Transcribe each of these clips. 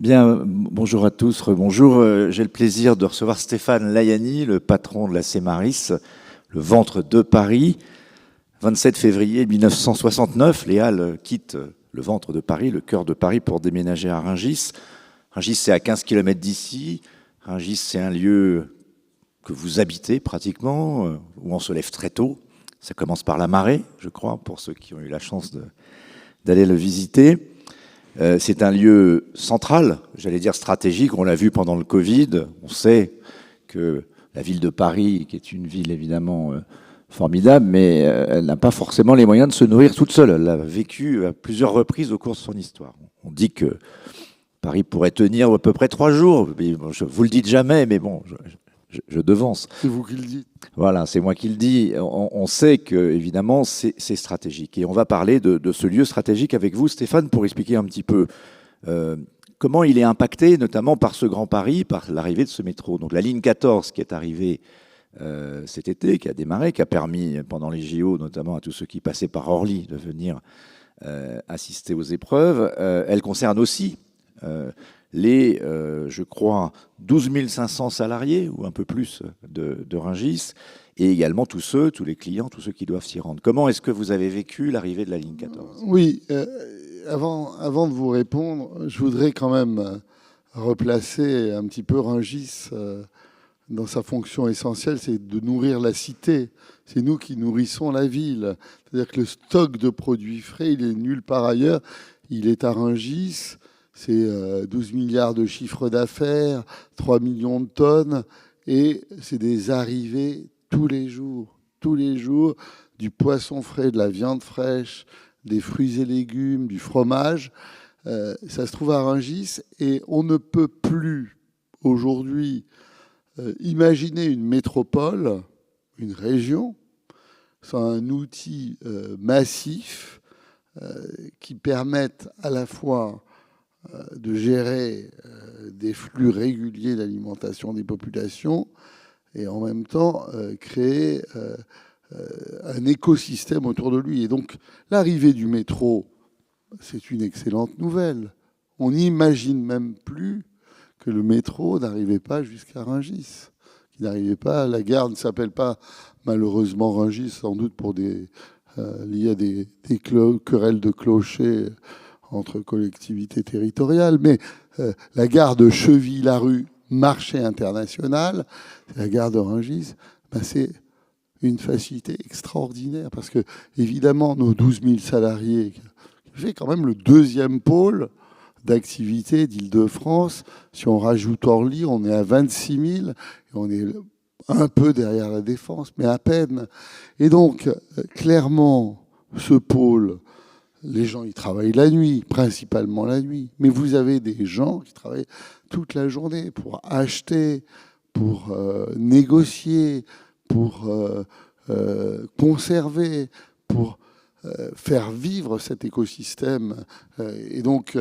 Bien, bonjour à tous, rebonjour. J'ai le plaisir de recevoir Stéphane Layani, le patron de la Cemaris, le ventre de Paris. 27 février 1969, les Halles quittent le ventre de Paris, le cœur de Paris, pour déménager à Rungis. Rungis, c'est à 15 km d'ici. Rungis, c'est un lieu que vous habitez pratiquement, où on se lève très tôt. Ça commence par la marée, je crois, pour ceux qui ont eu la chance d'aller le visiter. C'est un lieu central, j'allais dire stratégique. On l'a vu pendant le Covid. On sait que la ville de Paris, qui est une ville évidemment formidable, mais elle n'a pas forcément les moyens de se nourrir toute seule. Elle l'a vécu à plusieurs reprises au cours de son histoire. On dit que Paris pourrait tenir à peu près 3 jours. Vous le dites jamais, mais bon, je devance. C'est vous qui le dites. Voilà, c'est moi qui le dis. On sait que, évidemment, c'est stratégique. Et on va parler de ce lieu stratégique avec vous, Stéphane, pour expliquer un petit peu comment il est impacté, notamment par ce Grand Paris, par l'arrivée de ce métro. Donc la ligne 14 qui est arrivée cet été, qui a démarré, qui a permis, pendant les JO, notamment à tous ceux qui passaient par Orly, de venir assister aux épreuves, elle concerne aussi les, je crois, 12 500 salariés, ou un peu plus, de Rungis, et également tous les clients, tous ceux qui doivent s'y rendre. Comment est-ce que vous avez vécu l'arrivée de la ligne 14 ? Oui, avant de vous répondre, je voudrais quand même replacer un petit peu Rungis dans sa fonction essentielle, c'est de nourrir la cité. C'est nous qui nourrissons la ville. C'est-à-dire que le stock de produits frais, il est nulle part ailleurs. Il est à Rungis. C'est 12 milliards de chiffre d'affaires, 3 millions de tonnes, et c'est des arrivées tous les jours, du poisson frais, de la viande fraîche, des fruits et légumes, du fromage. Ça se trouve à Rungis, et on ne peut plus aujourd'hui imaginer une métropole, une région, sans un outil massif qui permette à la fois de gérer des flux réguliers d'alimentation des populations et en même temps créer un écosystème autour de lui. Et donc l'arrivée du métro, c'est une excellente nouvelle. On n'imagine même plus que le métro n'arrivait pas jusqu'à Rungis, qu'il n'arrivait pas. La gare ne s'appelle pas malheureusement Rungis, sans doute pour lié à des querelles de clochers entre collectivités territoriales, mais la gare de Cheville-Larue, marché international, la gare de Rungis, c'est une facilité extraordinaire, parce que évidemment nos 12 000 salariés, qui fait quand même le deuxième pôle d'activité d'Île-de-France, si on rajoute Orly, on est à 26 000, et on est un peu derrière la Défense, mais à peine. Et donc, clairement, ce pôle, les gens, ils travaillent la nuit, principalement la nuit. Mais vous avez des gens qui travaillent toute la journée pour acheter, pour négocier, pour conserver, pour faire vivre cet écosystème. Et donc,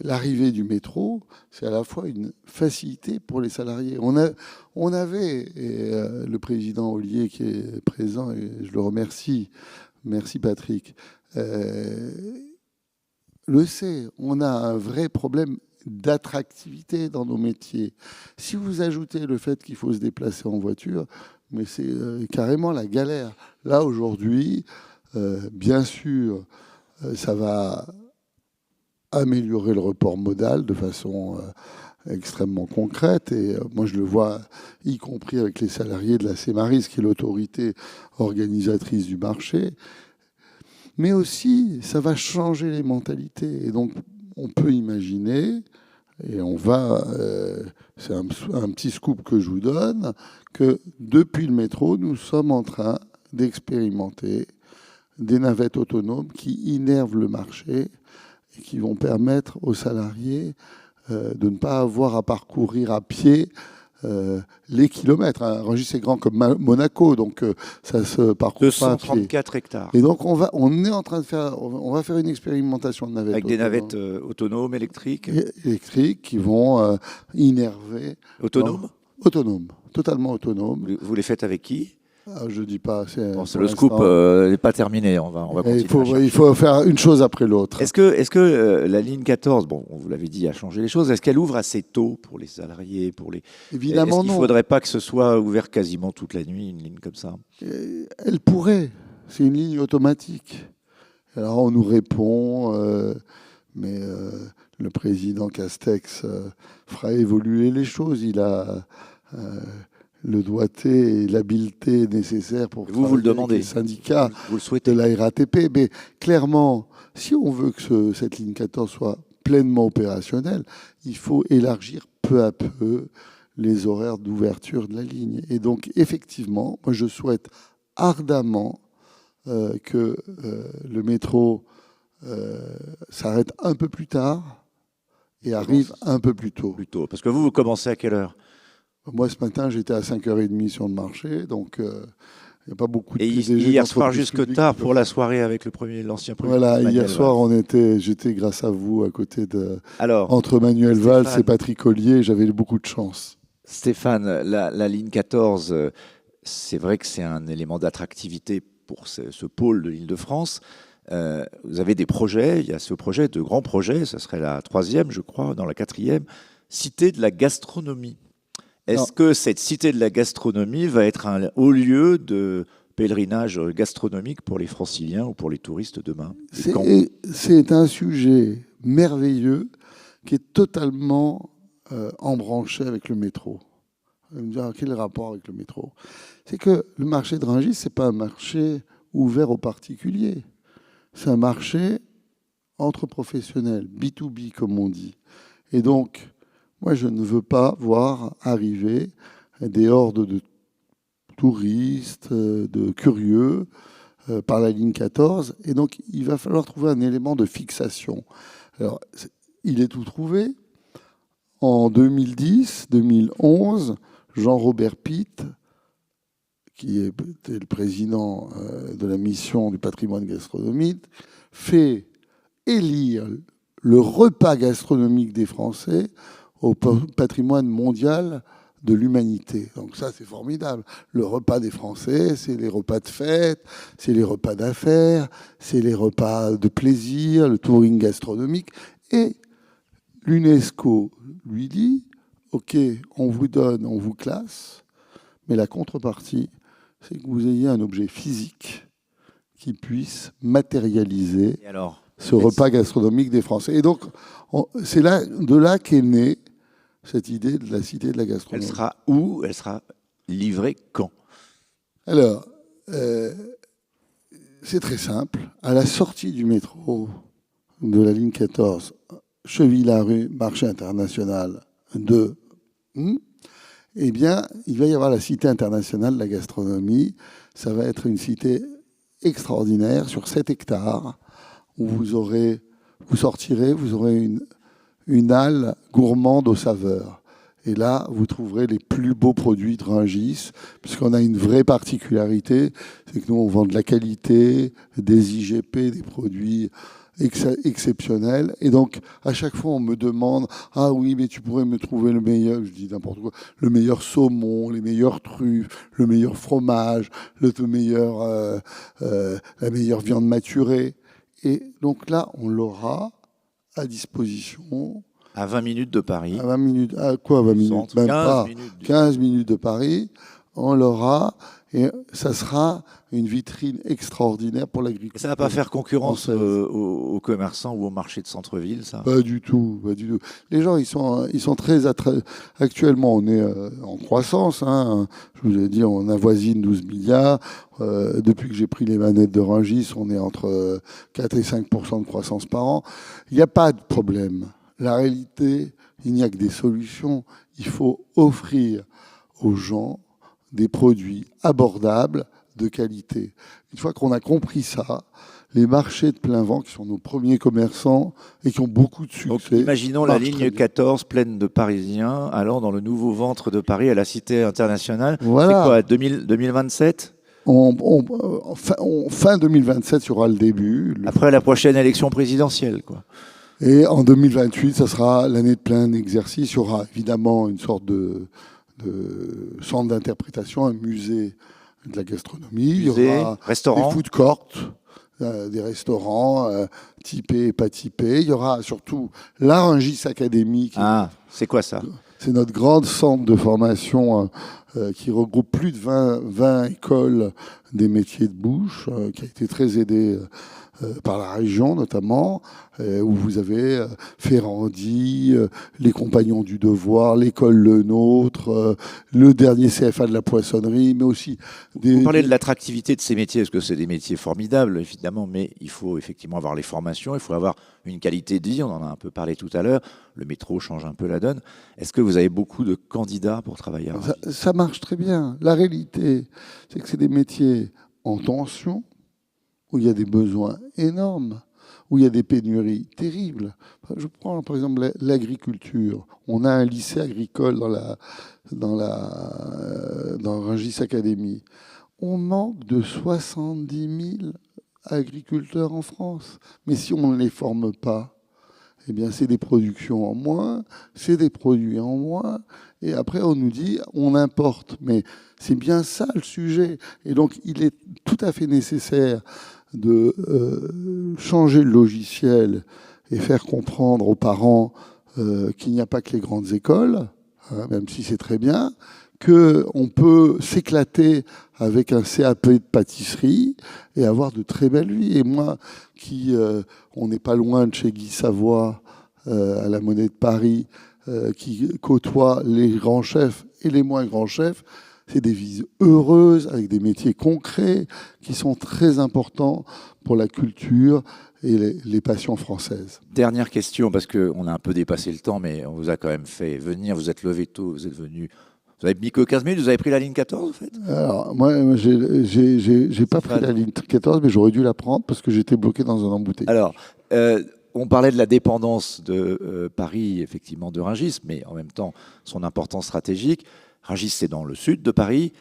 l'arrivée du métro, c'est à la fois une facilité pour les salariés. On avait, et le président Ollier qui est présent, et je le remercie, merci Patrick, le sait, on a un vrai problème d'attractivité dans nos métiers. Si vous ajoutez le fait qu'il faut se déplacer en voiture, mais c'est carrément la galère. Là, aujourd'hui, bien sûr, ça va améliorer le report modal de façon extrêmement concrète. Et moi, je le vois, y compris avec les salariés de la Cemaris, qui est l'autorité organisatrice du marché. Mais aussi, ça va changer les mentalités. Et donc, on peut imaginer, et on va, c'est un petit scoop que je vous donne, que depuis le métro, nous sommes en train d'expérimenter des navettes autonomes qui innervent le marché et qui vont permettre aux salariés de ne pas avoir à parcourir à pied les kilomètres. Rungis, c'est grand comme Monaco, donc ça se parcourt pas à pied. 234 hectares. Et donc on est en train de faire, on va faire une expérimentation de navettes avec des navettes autonomes, électriques. Électriques qui vont innerver. Autonomes ? Autonomes, totalement autonomes. Vous les faites avec qui ? Je dis pas. Bon, le scoop n'est pas terminé. On va continuer. Il faut faire une chose après l'autre. Est-ce que la ligne 14, bon, vous l'avez dit, a changé les choses. Est-ce qu'elle ouvre assez tôt pour les salariés, Évidemment, Est-ce qu'il ne faudrait pas que ce soit ouvert quasiment toute la nuit, une ligne comme ça? Elle pourrait. C'est une ligne automatique. Alors on nous répond, mais le président Castex fera évoluer les choses. Il a le doigté et l'habileté nécessaires pour vous le demandez, avec les syndicats vous le souhaitez. De la RATP. Mais clairement, si on veut que cette ligne 14 soit pleinement opérationnelle, il faut élargir peu à peu les horaires d'ouverture de la ligne. Et donc, effectivement, moi, je souhaite ardemment que le métro s'arrête un peu plus tard et arrive un peu plus tôt. Parce que vous commencez à quelle heure? Moi, ce matin, j'étais à 5h30 sur le marché, donc il n'y a pas beaucoup de PDG. Et hier soir jusque tard pour la soirée avec l'ancien Premier ministre. Voilà, hier soir, j'étais grâce à vous à côté entre Manuel Stéphane, Valls et Patrick Ollier, j'avais beaucoup de chance. Stéphane, la ligne 14, c'est vrai que c'est un élément d'attractivité pour ce pôle de l'Île-de-France. Vous avez des projets, il y a ce projet, de grands projets, ça serait la 3e, je crois, dans la 4e, Cité de la gastronomie. Est-ce que cette Cité de la gastronomie va être un haut lieu de pèlerinage gastronomique pour les Franciliens ou pour les touristes demain? C'est un sujet merveilleux qui est totalement embranché avec le métro. Vous me dire quel est le rapport avec le métro? C'est que le marché de Rungis, c'est pas un marché ouvert aux particuliers. C'est un marché entre professionnels, B2B comme on dit. Et donc, moi, je ne veux pas voir arriver des hordes de touristes, de curieux par la ligne 14. Et donc, il va falloir trouver un élément de fixation. Alors, il est tout trouvé. En 2010, 2011, Jean-Robert Pitt, qui était le président de la mission du patrimoine gastronomique, fait élire le repas gastronomique des Français au patrimoine mondial de l'humanité. Donc ça, c'est formidable. Le repas des Français, c'est les repas de fête, c'est les repas d'affaires, c'est les repas de plaisir, le touring gastronomique. Et l'UNESCO lui dit, OK, on vous donne, on vous classe, mais la contrepartie, c'est que vous ayez un objet physique qui puisse matérialiser ce repas gastronomique des Français. Et donc, c'est de là qu'est née cette idée de la Cité de la gastronomie. Elle sera où? Elle sera livrée quand? Alors, c'est très simple. À la sortie du métro de la ligne 14, Cheville-la-Rue, marché international 2, eh bien, il va y avoir la Cité internationale de la gastronomie. Ça va être une cité extraordinaire sur 7 hectares où vous sortirez, vous aurez une halle gourmande aux saveurs. Et là, vous trouverez les plus beaux produits de Rungis, puisqu'on a une vraie particularité, c'est que nous, on vend de la qualité, des IGP, des produits exceptionnels. Et donc, à chaque fois, on me demande « Ah oui, mais tu pourrais me trouver le meilleur », je dis n'importe quoi, le meilleur saumon, les meilleures truffes, le meilleur fromage, la meilleure viande maturée. Et donc là, on l'aura à disposition. À 20 minutes de Paris. À 20 minutes. À quoi 20 minutes? Même 15 minutes de Paris. On l'aura. Et ça sera une vitrine extraordinaire pour l'agriculture. Ça ne va pas faire concurrence aux commerçants ou au marché de centre-ville, ça? Pas du tout, pas du tout. Les gens, ils sont très actuellement, on est en croissance. Hein. Je vous ai dit, on avoisine 12 milliards. Depuis que j'ai pris les manettes de Rungis, on est entre 4 et 5% de croissance par an. Il n'y a pas de problème. La réalité, il n'y a que des solutions. Il faut offrir aux gens des produits abordables de qualité. Une fois qu'on a compris ça, les marchés de plein vent, qui sont nos premiers commerçants et qui ont beaucoup de succès. Donc, imaginons la ligne 14 pleine de Parisiens allant dans le nouveau ventre de Paris à la Cité internationale. Voilà. C'est quoi, 2027 ? Fin 2027, il y aura le début. Après la prochaine élection présidentielle, quoi. Et en 2028, ça sera l'année de plein exercice. Il y aura évidemment une sorte de centre d'interprétation, un musée de la gastronomie, Musée, il y aura restaurant. des food courts, des restaurants typés et pas typés. Il y aura surtout la Rungis Academy. Ah, c'est quoi ça? C'est notre grand centre de formation qui regroupe plus de 20 écoles des métiers de bouche, qui a été très aidé par la région notamment, où vous avez Ferrandi, les Compagnons du Devoir, l'école Le Nôtre, le dernier CFA de la poissonnerie, mais aussi Vous parlez de l'attractivité de ces métiers, parce que c'est des métiers formidables, évidemment, mais il faut effectivement avoir les formations, il faut avoir une qualité de vie, on en a un peu parlé tout à l'heure, le métro change un peu la donne. Est-ce que vous avez beaucoup de candidats pour travailler à Rungis? ça marche très bien. La réalité, c'est que c'est des métiers en tension, où il y a des besoins énormes, où il y a des pénuries terribles. Je prends par exemple l'agriculture. On a un lycée agricole dans Rungis Academy. On manque de 70 000 agriculteurs en France. Mais si on ne les forme pas, eh bien, c'est des productions en moins, c'est des produits en moins, et après on nous dit on importe. Mais c'est bien ça le sujet. Et donc il est tout à fait nécessaire de changer le logiciel et faire comprendre aux parents qu'il n'y a pas que les grandes écoles, hein, même si c'est très bien, qu'on peut s'éclater avec un CAP de pâtisserie et avoir de très belles vies. Et moi, on n'est pas loin de chez Guy Savoie, à la Monnaie de Paris, qui côtoie les grands chefs et les moins grands chefs, c'est des vies heureuses, avec des métiers concrets, qui sont très importants pour la culture et les passions françaises. Dernière question, parce qu'on a un peu dépassé le temps, mais on vous a quand même fait venir, vous êtes levé tôt, vous êtes venu... Vous avez mis que 15 minutes, vous avez pris la ligne 14 en fait? Alors, moi j'ai pas pris la ligne 14, mais j'aurais dû la prendre parce que j'étais bloqué dans un embouteillage. Alors, on parlait de la dépendance de Paris, effectivement, de Rungis, mais en même temps, son importance stratégique. Rungis, c'est dans le sud de Paris.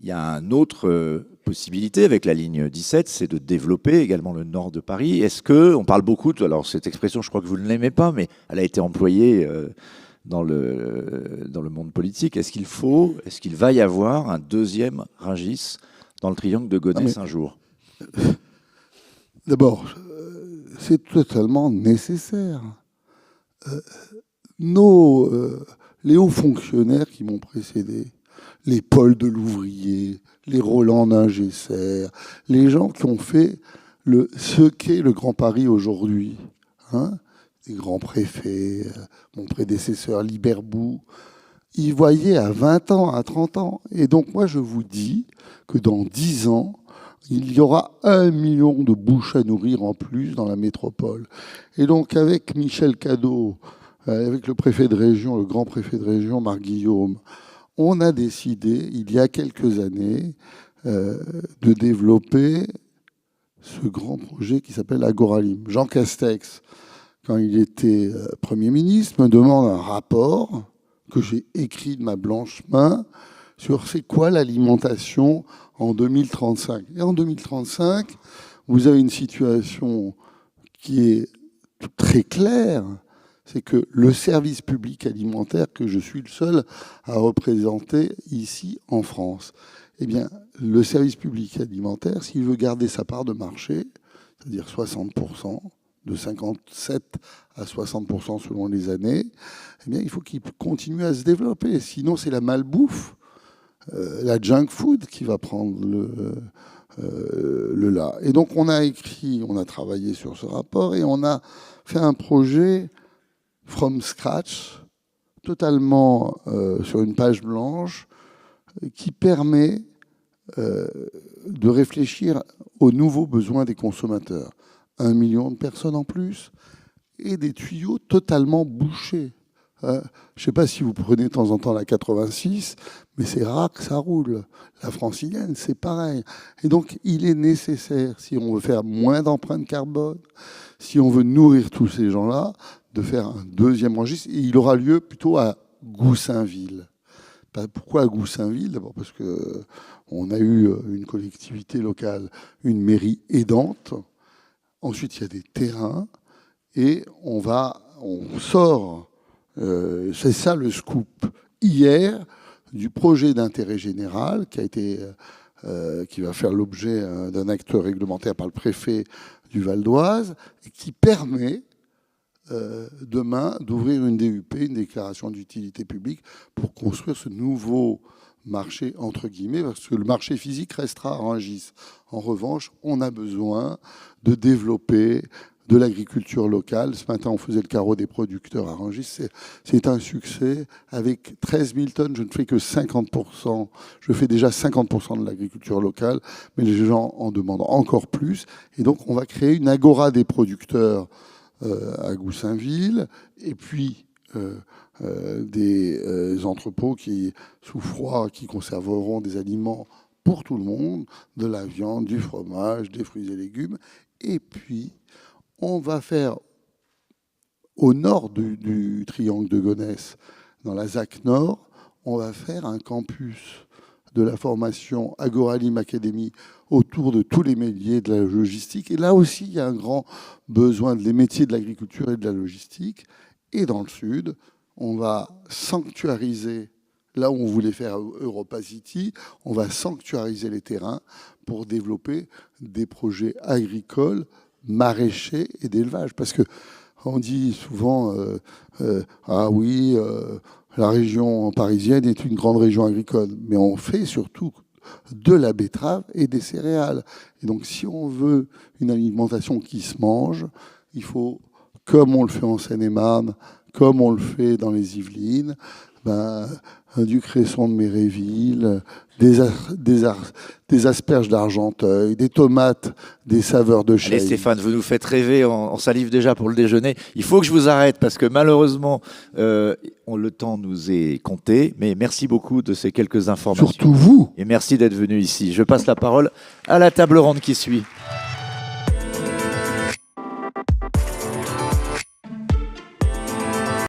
Il y a une autre possibilité avec la ligne 17, c'est de développer également le nord de Paris. Est-ce que, on parle beaucoup, alors cette expression, je crois que vous ne l'aimez pas, mais elle a été employée dans le monde politique. Est-ce qu'il va y avoir un deuxième Rungis dans le triangle de Gonesse un jour? D'abord, c'est totalement nécessaire. Les hauts fonctionnaires qui m'ont précédé, les Paul de Louvrier, les Roland d'Ingesser, les gens qui ont fait ce qu'est le Grand Paris aujourd'hui, hein, les grands préfets, mon prédécesseur Liberbou, ils voyaient à 20 ans, à 30 ans. Et donc moi je vous dis que dans 10 ans, il y aura 1 million de bouches à nourrir en plus dans la métropole. Et donc avec Michel Cadot, avec le préfet de région, le grand préfet de région, Marc Guillaume, on a décidé, il y a quelques années, de développer ce grand projet qui s'appelle Agoralim. Jean Castex, quand il était Premier ministre, me demande un rapport que j'ai écrit de ma blanche main sur c'est quoi l'alimentation en 2035. Et en 2035, vous avez une situation qui est très claire, c'est que le service public alimentaire que je suis le seul à représenter ici en France, eh bien, le service public alimentaire, s'il veut garder sa part de marché, c'est-à-dire 60%, de 57 à 60% selon les années, eh bien, il faut qu'il continue à se développer. Sinon, c'est la malbouffe, la junk food qui va prendre le là. Et donc, on a travaillé sur ce rapport et on a fait un projet from scratch, totalement sur une page blanche, qui permet de réfléchir aux nouveaux besoins des consommateurs. 1 million de personnes en plus et des tuyaux totalement bouchés. Je ne sais pas si vous prenez de temps en temps la 86, mais c'est rare que ça roule. La francilienne, c'est pareil. Et donc, il est nécessaire, si on veut faire moins d'empreintes carbone, si on veut nourrir tous ces gens-là, de faire un deuxième registre. Et il aura lieu plutôt à Goussainville. Pourquoi à Goussainville? D'abord parce qu'on a eu une collectivité locale, une mairie aidante. Ensuite, il y a des terrains et on sort, c'est ça le scoop, hier, du projet d'intérêt général qui a été qui va faire l'objet d'un acte réglementaire par le préfet du Val d'Oise, et qui permet demain d'ouvrir une DUP, une déclaration d'utilité publique, pour construire ce nouveau marché, entre guillemets, parce que le marché physique restera à Rungis. En revanche, on a besoin de développer de l'agriculture locale. Ce matin, on faisait le carreau des producteurs à Rungis. C'est un succès. Avec 13 000 tonnes, je ne fais que 50%. Je fais déjà 50% de l'agriculture locale, mais les gens en demandent encore plus. Et donc, on va créer une agora des producteurs à Goussainville, et puis des entrepôts qui, sous froid, qui conserveront des aliments pour tout le monde, de la viande, du fromage, des fruits et légumes. Et puis, on va faire, au nord du triangle de Gonesse, dans la ZAC Nord, on va faire un campus de la formation Agoralim Academy autour de tous les métiers de la logistique. Et là aussi, il y a un grand besoin des métiers de l'agriculture et de la logistique. Et dans le sud, on va sanctuariser, là où on voulait faire Europa City, on va sanctuariser les terrains pour développer des projets agricoles, maraîchers et d'élevage. Parce que on dit souvent, ah oui, la région parisienne est une grande région agricole, mais on fait surtout de la betterave et des céréales. Et donc, si on veut une alimentation qui se mange, il faut, comme on le fait en Seine-et-Marne, comme on le fait dans les Yvelines, du cresson de Méréville, des asperges d'Argenteuil, des tomates, des saveurs de chèvre. Allez Stéphane, vous nous faites rêver, on salive déjà pour le déjeuner. Il faut que je vous arrête parce que malheureusement, le temps nous est compté. Mais merci beaucoup de ces quelques informations. Surtout vous. Et merci d'être venu ici. Je passe la parole à la table ronde qui suit.